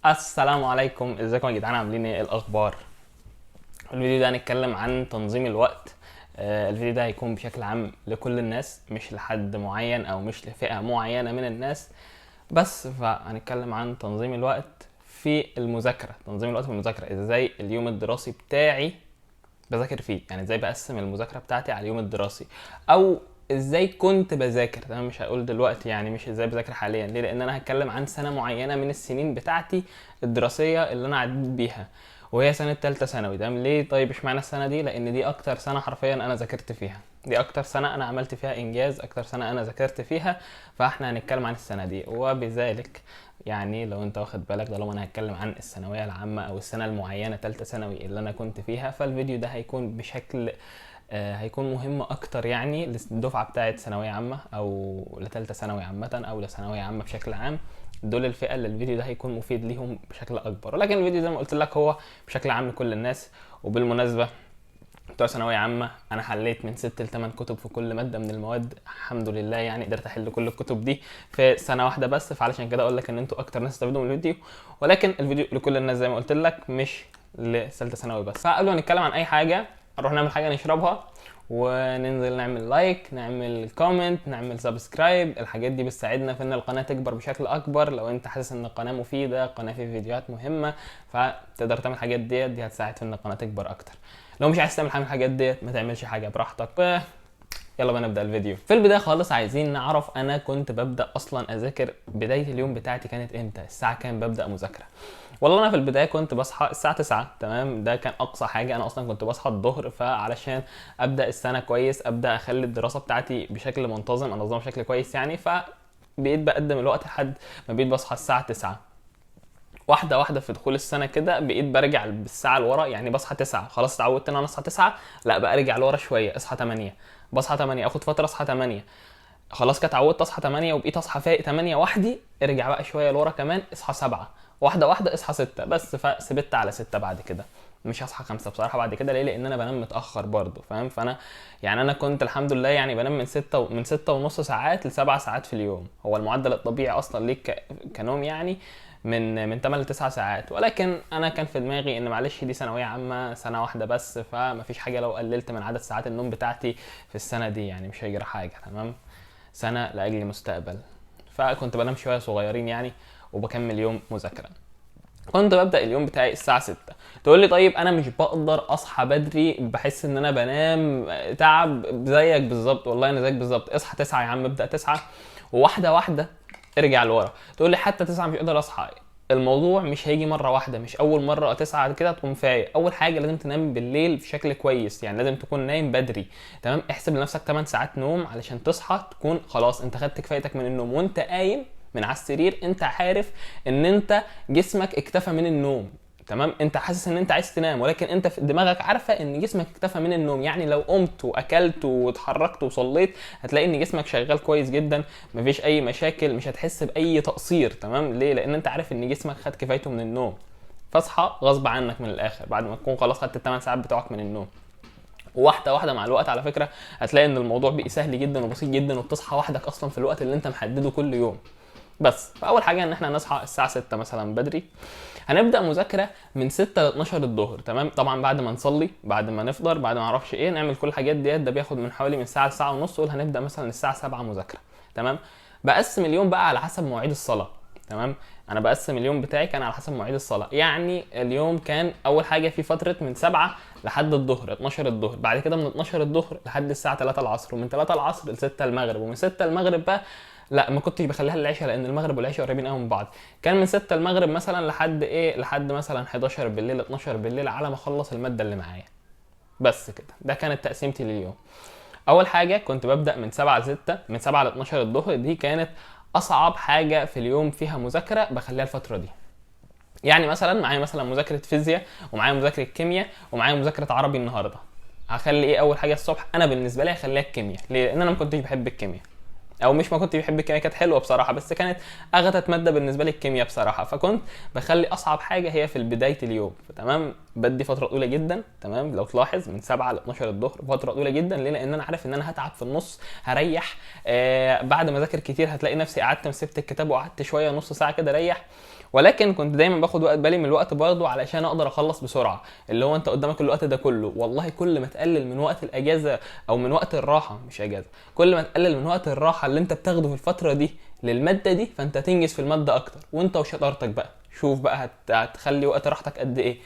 السلام عليكم، ازيكم يا جدعان؟ عاملين ايه؟ الاخبار؟ الفيديو ده هنتكلم عن تنظيم الوقت. الفيديو ده هيكون بشكل عام لكل الناس، مش لحد معين او مش لفئة معينة من الناس بس. فهنتكلم عن تنظيم الوقت في المذاكرة. تنظيم الوقت في المذاكرة، ازاي اليوم الدراسي بتاعي بذاكر فيه، يعني ازاي بقسم المذاكره بتاعتي على اليوم الدراسي، او ازاي كنت بذاكر. تمام، مش هقول دلوقتي يعني مش ازاي بذاكر حاليا. ليه؟ لان انا هتكلم عن سنه معينه من السنين بتاعتي الدراسيه اللي انا عديت بيها، وهي سنه ثالثه ثانوي. تمام، ليه؟ طيب اشمعنى السنه دي؟ لان دي اكتر سنه حرفيا انا ذاكرت فيها، دي اكتر سنه انا عملت فيها انجاز، اكتر سنه انا ذاكرت فيها. فاحنا هنتكلم عن السنه دي، وبذلك يعني لو انت واخد بالك، ده لو انا هتكلم عن الثانويه العامه او السنه المعينه ثالثه ثانوي اللي انا كنت فيها، فالفيديو ده هيكون بشكل هيكون مهم اكتر يعني للدفعه بتاعه ثانويه عامه او لثالثه ثانوي عامه او لثانويه عامه بشكل عام. دول الفئه اللي الفيديو ده هيكون مفيد ليهم بشكل اكبر، ولكن الفيديو زي ما قلت لك هو بشكل عام لكل الناس. وبالمناسبه بتوع ثانويه عامه انا حليت من 6 ل 8 كتب في كل ماده من المواد، الحمد لله يعني قدرت احل كل الكتب دي في سنه واحده بس. فعلشان كده اقول لك ان انتوا اكتر ناس استفادوا من الفيديو، ولكن الفيديو لكل الناس زي ما قلت لك، مش لثالثه ثانوي بس. فقبل ما نتكلم عن اي حاجه، نروح نعمل حاجه نشربها وننزل نعمل لايك، نعمل كومنت، نعمل سبسكرايب. الحاجات دي بتساعدنا في ان القناه تكبر بشكل اكبر. لو انت حاسس ان القناه مفيده، القناه فيه فيديوهات مهمه، فتقدر تعمل الحاجات دي هتساعد في ان القناه تكبر اكتر. لو مش عايز تعمل حاجه من الحاجات ديت، ما تعملش حاجه براحتك. يلا بقى نبدا الفيديو. في البدايه خالص عايزين نعرف انا كنت ببدا اصلا اذاكر، بدايه اليوم بتاعتي كانت امتى، الساعه كام ببدا مذاكره. والله انا في البدايه كنت بصحى الساعه 9. تمام، ده كان اقصى حاجه. انا اصلا كنت بصحى الظهر، فعلشان ابدا السنه كويس، ابدا اخلي الدراسه بتاعتي بشكل منتظم، انظمها بشكل كويس يعني. بقيت بقدم الوقت لحد ما بقيت بصحى الساعه 9. واحده واحده في دخول السنه كده بقيت برجع بالساعه لورا، يعني بصحى 9 خلاص اتعودت ان انا اصحى 9، لا بقى ارجع لورا شويه اصحى 8. بصحى 8 اخد فتره اصحى 8، خلاص كده اتعودت اصحى 8 وبقيت اصحى فايق 8 وحدي، ارجع بقى شويه لورا كمان اصحى 7. واحده واحده اصحى 6 بس. فثبت على 6 بعد كده، مش هصحى 5 بصراحه بعد كده. ليه؟ لان انا بنام متاخر برضه، فاهم؟ فانا يعني انا كنت الحمد لله يعني بنام من 6 ونص ساعات ل 7 ساعات في اليوم. هو المعدل الطبيعي اصلا ليك كنوم يعني من 8 ل 9 ساعات، ولكن انا كان في دماغي ان معلش دي ثانويه عامه سنه واحده بس، فمفيش حاجه لو قللت من عدد ساعات النوم بتاعتي في السنه دي، يعني مش هيجرى حاجه. تمام، سنه لاجل مستقبل. فكنت بنام شويه صغيرين يعني، وبكمل يوم مذاكره. كنت ببدا اليوم بتاعي الساعه 6. تقول لي طيب انا مش بقدر اصحى بدري، بحس ان انا بنام تعب زيك بالظبط. والله انا زيك بالظبط. اصحى 9 يا عم، ابدا 9 وواحده واحده ارجع لورا. تقول لي حتى 9 مش قادر اصحى. الموضوع مش هيجي مره واحده، مش اول مره 9 كده تقوم فايق. اول حاجه لازم تنام بالليل بشكل كويس، يعني لازم تكون نايم بدري. تمام، احسب لنفسك 8 ساعات نوم علشان تصحى تكون خلاص انت خدت كفايتك من النوم. وانت قايم من على السرير انت عارف ان انت جسمك اكتفى من النوم. تمام، انت حاسس ان انت عايز تنام، ولكن انت في دماغك عارفه ان جسمك اكتفى من النوم. يعني لو قمت واكلت واتحركت وصليت، هتلاقي ان جسمك شغال كويس جدا، مفيش اي مشاكل، مش هتحس باي تقصير. تمام، ليه؟ لان انت عارف ان جسمك خد كفايته من النوم. فاصحى غصب عنك من الاخر بعد ما تكون خلاص خدت ال8 ساعات بتوعك من النوم. واحده واحده مع الوقت على فكره هتلاقي ان الموضوع بقى سهل جدا وبسيط جدا، وبتصحى وحدك اصلا في الوقت اللي انت محدده كل يوم. بس فاول حاجه ان احنا نصحى الساعه 6 مثلا بدري. هنبدا مذاكره من 6 ل 12 الظهر. تمام، طبعا بعد ما نصلي، بعد ما نفطر، بعد ما نعرفش ايه، نعمل كل الحاجات ديت. ده بياخد من حوالي من ساعه لساعه ونص. قول هنبدا مثلا الساعه 7 مذاكره. تمام، بقسم اليوم بقى على حسب مواعيد الصلاه. تمام، انا بقسم اليوم بتاعي كان على حسب مواعيد الصلاه. يعني اليوم كان اول حاجه في فتره من 7 لحد الظهر 12 الظهر، بعد كده من 12 الظهر لحد الساعه 3 العصر، ومن 3 العصر ل 6 المغرب، ومن 6 المغرب بقى لا ما كنتش بخليها للعشاء لان المغرب والعشاء قريبين قوي من بعض. كان من 6 المغرب مثلا لحد ايه، لحد مثلا 11 بالليل 12 بالليل على ما اخلص الماده اللي معايا. بس كده، ده كانت تقسيمتي لليوم. اول حاجه كنت ببدا من 7 ل 6، من 7 ل 12 الظهر. دي كانت اصعب حاجه في اليوم فيها مذاكره، بخليها الفتره دي. يعني مثلا معايا مثلا مذاكره فيزياء، ومعايا مذاكره كيمياء، ومعايا مذاكره عربي النهارده. هخلي ايه اول حاجه الصبح؟ انا بالنسبه لي هخليها الكيمياء. ليه؟ لان انا ما كنتش بحب الكيمياء، او مش ما كنت بحب الكيمياء، كانت حلوه بصراحه، بس كانت اغتت ماده بالنسبه لي الكيمياء بصراحه. فكنت بخلي اصعب حاجه هي في بدايه اليوم. تمام، بدي فتره طويله جدا. تمام، لو تلاحظ من 7 ل 12 الظهر فتره طويله جدا. ليه؟ لان انا عارف ان انا هتعب في النص، هريح. بعد ما اذاكر كتير هتلاقي نفسي قعدت مسكت الكتاب وقعدت شويه نص ساعه كده اريح. ولكن كنت دايما باخد وقت بالي من الوقت برضه علشان اقدر اخلص بسرعه. اللي هو انت قدامك الوقت ده كله، والله كل ما تقلل من وقت الاجازه او من وقت الراحه، مش اجازه، كل ما تقلل من وقت الراحه اللي انت بتاخده في الفتره دي للماده دي، فانت تنجز في الماده اكتر. وانت وشطارتك بقى، شوف بقى هتخلي وقت راحتك قد ايه.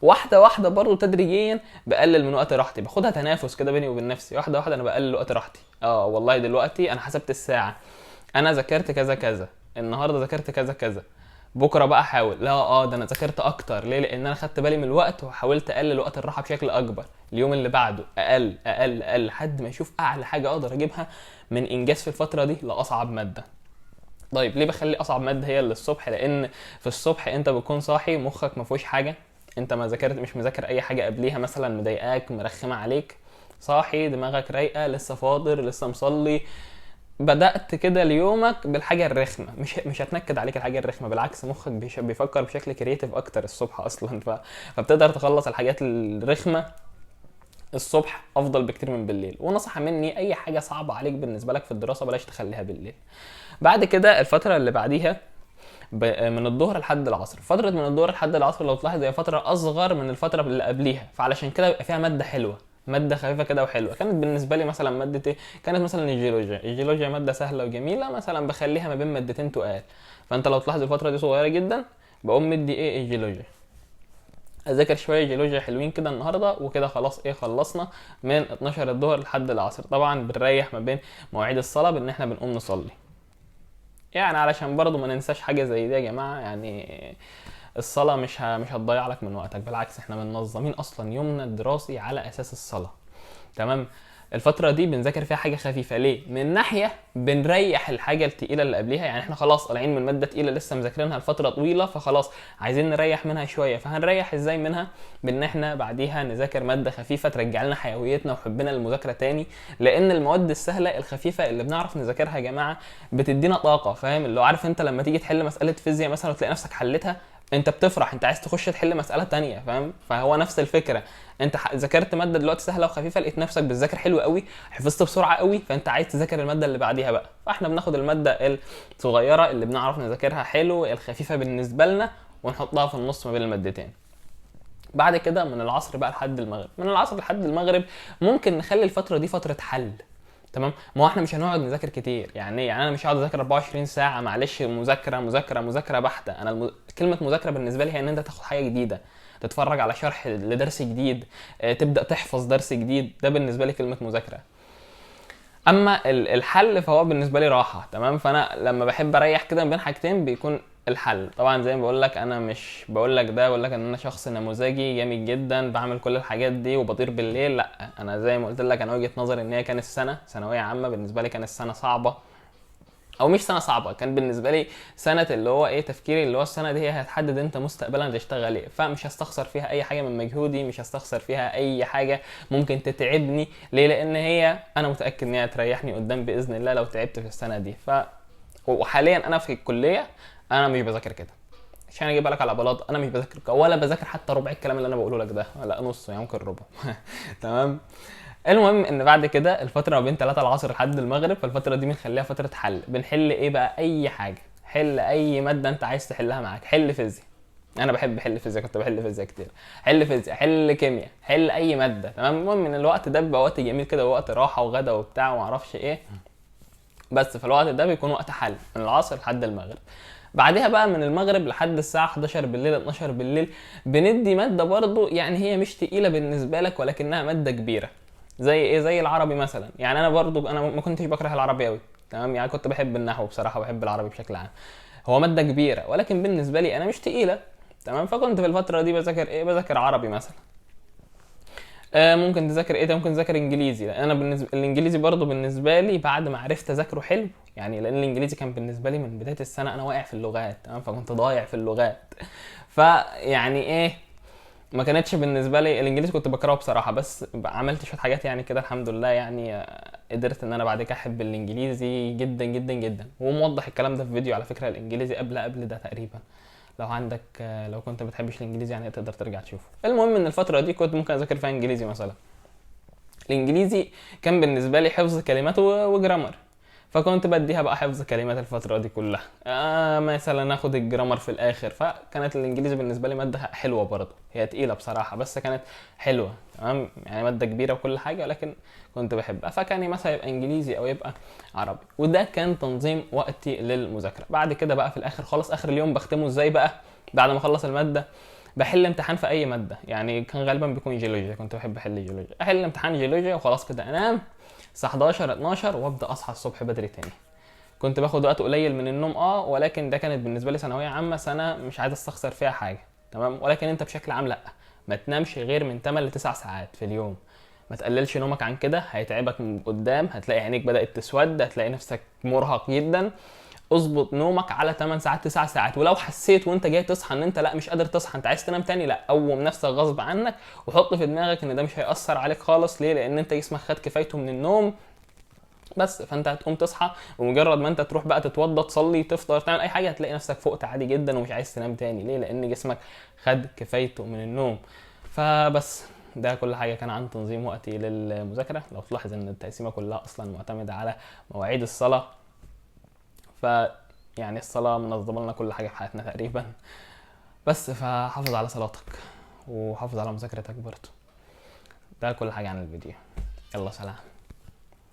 واحده واحده برضه تدريجيا بقلل من وقت راحتي، باخدها تنافس كده بيني وبين نفسي، واحده واحده انا بقلل وقت راحتي. والله دلوقتي انا حسبت الساعه، انا ذاكرت كذا كذا، النهارده ذاكرت كذا كذا، بكره بقى احاول، لا ده انا ذاكرت اكتر. ليه؟ لان انا خدت بالي من الوقت وحاولت اقلل وقت الراحه بشكل اكبر. اليوم اللي بعده اقل اقل اقل لحد ما اشوف اعلى حاجه اقدر اجيبها من انجاز في الفتره دي لاصعب ماده. طيب ليه بخلي اصعب ماده هي اللي الصبح؟ لان في الصبح انت بتكون صاحي، مخك ما فيهوش حاجه، انت ما ذاكرت، مش مذاكر اي حاجه قبليها مثلا مضايقاك مرخمه عليك، صاحي دماغك رايقه، لسه فاضر، لسه مصلي، بدأت كده ليومك بالحاجة الرخمة. مش هتنكد عليك الحاجة الرخمة، بالعكس مخك بيفكر بشكل كرياتيف اكتر الصبح اصلا. فبتقدر تخلص الحاجات الرخمة الصبح افضل بكتير من بالليل. ونصح مني اي حاجة صعبة عليك بالنسبة لك في الدراسة بلاش تخليها بالليل. بعد كده الفترة اللي بعديها من الظهر لحد العصر. فترة من الظهر لحد العصر لو تلاحظ هي فترة اصغر من الفترة اللي قبليها، فعلشان كده يبقى فيها مادة حلوة، مادة خفيفة كده وحلوة. كانت بالنسبة لي مثلا مادة ايه؟ كانت مثلا الجيولوجيا مادة سهلة وجميلة، مثلا بخليها ما بين مادتين تقال. فانت لو تلاحظ الفترة دي صغيرة جدا، بقوم مدي ايه؟ الجيولوجيا، اذاكر شويه جيولوجيا حلوين كده النهارده، وكده خلاص ايه؟ خلصنا من 12 الظهر لحد العصر. طبعا بنريح ما بين مواعيد الصلاه بان احنا بنقوم نصلي، يعني علشان برضو ما ننساش حاجه زي دي يا جماعه. يعني الصلاه مش هتضيع لك من وقتك، بالعكس احنا منظمين اصلا يومنا الدراسي على اساس الصلاه. تمام. الفترة دي بنذاكر فيها حاجة خفيفة. ليه؟ من ناحية بنريح الحاجة التقيلة اللي قبليها، يعني احنا خلاص طالعين من مادة تقيلة لسه مذاكرينها لفترة طويلة، فخلاص عايزين نريح منها شوية. فهنريح ازاي منها؟ بان احنا بعديها نذاكر مادة خفيفة ترجع لنا حيويتنا وحبنا للمذاكرة تاني. لان المواد السهلة الخفيفة اللي بنعرف نذاكرها يا جماعة بتدينا طاقة، فاهم؟ اللي هو عارف انت لما تيجي تحل مسألة فيزياء مثلا وتلاقي نفسك حلتها، انت بتفرح، انت عايز تخش تحل مساله تانية، فاهم؟ فهو نفس الفكره. انت ذاكرت ماده دلوقتي سهله وخفيفه، لقيت نفسك بتذاكر حلو قوي، حفظت بسرعه قوي، فانت عايز تذاكر الماده اللي بعديها بقى. فاحنا بناخد الماده الصغيره اللي بنعرف نذاكرها حلو، الخفيفه بالنسبه لنا، ونحطها في النص ما بين المادتين. بعد كده من العصر بقى لحد المغرب، من العصر لحد المغرب ممكن نخلي الفتره دي فتره حل. تمام. ما هو احنا مش هنقعد نذاكر كتير، يعني انا مش هقعد اذاكر 24 ساعه، معلش، مذاكره مذاكره مذاكره بحته. انا كلمه مذاكره بالنسبه لي هي ان انت تاخد حاجه جديده، تتفرج على شرح لدرس جديد، تبدا تحفظ درس جديد. ده بالنسبه لي كلمه مذاكره. اما الحل فهو بالنسبه لي راحه. تمام. فانا لما بحب اريح كده بين حاجتين بيكون الحل. طبعا زي ما بقول لك، انا مش بقول لك ده بقول لك ان انا شخص نموذجي جامد جدا بعمل كل الحاجات دي وبطير بالليل، لا. انا زي ما قلت لك، انا وجهه نظري ان هي كانت سنه ثانويه عامه بالنسبه لي كانت سنه صعبه، او مش سنه صعبه، كان بالنسبه لي سنه اللي هو ايه، تفكيري اللي هو السنه دي هي هتحدد انت مستقبلا تشتغل ايه. فمش هستخسر فيها اي حاجه من مجهودي، مش هستخسر فيها اي حاجه ممكن تتعبني. ليه؟ لان هي انا متاكد ان هي هتريحني قدام باذن الله لو تعبت في السنه دي. وحاليا انا في الكليه انا مش بذاكر كده عشان اجيب بالك على بلاط، انا مش بذاكر ولا بذاكر حتى ربع الكلام اللي انا بقوله لك ده، لا نص، يعني ممكن ربع. تمام. المهم ان بعد كده الفتره ما بين 3 العصر لحد المغرب، فالفتره دي بنخليها فتره حل. بنحل ايه بقى؟ اي حاجه، حل اي ماده انت عايز تحلها معاك. حل فيزياء، انا بحب احل فيزياء، كنت بحل فيزياء كتير. حل فيزياء، حل كيمياء، حل اي ماده. تمام. المهم ان الوقت ده بيبقى وقت جميل كده، ووقت راحه وغدا وبتاع وما اعرفش ايه، بس في الوقت ده بيكون وقت حل من العصر لحد المغرب. بعدها بقى من المغرب لحد الساعه 11 بالليل 12 بالليل بندي ماده برضو، يعني هي مش تقيله بالنسبه لك ولكنها ماده كبيره. زي ايه؟ زي العربي مثلا. يعني انا برضو انا ما كنتش بكره العربي قوي، تمام، يعني كنت بحب النحو بصراحه، وبحب العربي بشكل عام. هو ماده كبيره ولكن بالنسبه لي انا مش تقيله. تمام. فكنت في الفتره دي بذاكر ايه؟ بذاكر عربي مثلا. ممكن تذاكر ايه؟ ممكن تذاكر انجليزي. انا بالنسبه الانجليزي برضو بالنسبه لي بعد ما عرفت اذاكره حلو، يعني لان الانجليزي كان بالنسبه لي من بدايه السنه انا واقع في اللغات، تمام، فكنت ضايع في اللغات. فيعني ايه، ما كانتش بالنسبه لي الانجليزي كنت بكرهه بصراحه، بس عملت شويه حاجات يعني كده الحمد لله، يعني قدرت ان انا بعد كده احب الانجليزي جدا جدا جدا. وموضح الكلام ده في فيديو على فكره، الانجليزي قبل ده تقريبا. لو عندك لو كنت بتحبش الانجليزي يعني تقدر ترجع تشوفه. المهم ان الفتره دي كنت ممكن اذاكر فيها انجليزي مثلا. الانجليزي كان بالنسبه لي حفظ كلمات وجرامر. فكنت بديها بقى حفظ كلمات الفتره دي كلها. مثلا اخد الجرامر في الاخر. فكانت الانجليزي بالنسبه لي ماده حلوه برضه، هي تقيله بصراحه بس كانت حلوه تمام، يعني ماده كبيره وكل حاجه ولكن كنت بحبها. فكان مثلا يبقى انجليزي او يبقى عربي. وده كان تنظيم وقتي للمذاكره. بعد كده بقى في الاخر خالص اخر اليوم بختمه ازاي بقى؟ بعد ما اخلص الماده بحل امتحان في اي ماده، يعني كان غالبا بيكون جيولوجيا، كنت بحب احل جيولوجيا. احل امتحان جيولوجيا وخلاص كده انام الساعه 11 12 وابدا اصحى الصبح بدري تاني. كنت باخد وقت قليل من النوم ولكن ده كانت بالنسبه لي ثانويه عامه، سنه مش عايز استخسر فيها حاجه تمام. ولكن انت بشكل عام لا، ما تنامش غير من 8 ل 9 ساعات في اليوم. ما تقللش نومك عن كده، هيتعبك من قدام، هتلاقي عينيك بدات تسود، هتلاقي نفسك مرهق جدا. اظبط نومك على 8 ساعات 9 ساعات. ولو حسيت وانت جاي تصحى ان انت لا مش قادر تصحى، انت عايز تنام تاني، لا قوم نفسك غصب عنك وحط في دماغك ان ده مش هيأثر عليك خالص. ليه؟ لان انت جسمك خد كفايته من النوم بس. فانت هتقوم تصحى ومجرد ما انت تروح بقى تتوضى تصلي تفطر تعمل اي حاجه هتلاقي نفسك فقت عادي جدا ومش عايز تنام تاني. ليه؟ لان جسمك خد كفايته من النوم. فبس ده كل حاجه كان عن تنظيم وقتي للمذاكره. لو تلاحظ ان التقسيمه كلها اصلا معتمده على مواعيد الصلاه، ف يعني الصلاه منظمه لنا كل حاجه في حياتنا تقريبا. بس فحافظ على صلاتك وحافظ على مذاكرتك برضه. ده كل حاجه عن الفيديو. يلا سلام.